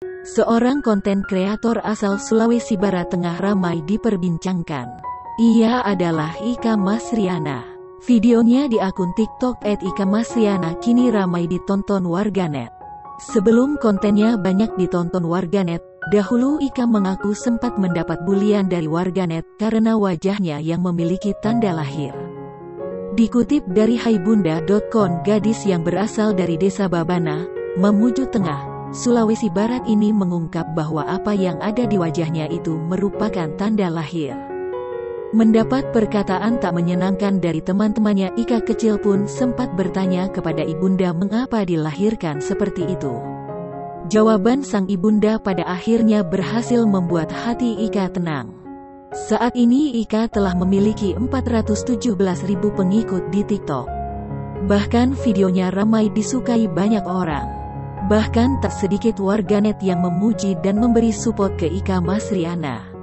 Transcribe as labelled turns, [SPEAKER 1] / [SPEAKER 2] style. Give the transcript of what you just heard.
[SPEAKER 1] Seorang konten kreator asal Sulawesi Barat Tengah ramai diperbincangkan. Ia adalah Ika Masriana. Videonya di akun TikTok @ikamasriana kini ramai ditonton warganet. Sebelum kontennya banyak ditonton warganet, dahulu Ika mengaku sempat mendapat bulian dari warganet karena wajahnya yang memiliki tanda lahir. Dikutip dari haibunda.com, gadis yang berasal dari desa Babana, Mamuju Tengah, Sulawesi Barat ini mengungkap bahwa apa yang ada di wajahnya itu merupakan tanda lahir. Mendapat perkataan tak menyenangkan dari teman-temannya, Ika kecil pun sempat bertanya kepada ibunda mengapa dilahirkan seperti itu. Jawaban sang ibunda pada akhirnya berhasil membuat hati Ika tenang. Saat ini Ika telah memiliki 417.000 pengikut di TikTok. Bahkan videonya ramai disukai banyak orang. Bahkan tak sedikit warganet yang memuji dan memberi support ke Ika Masriana.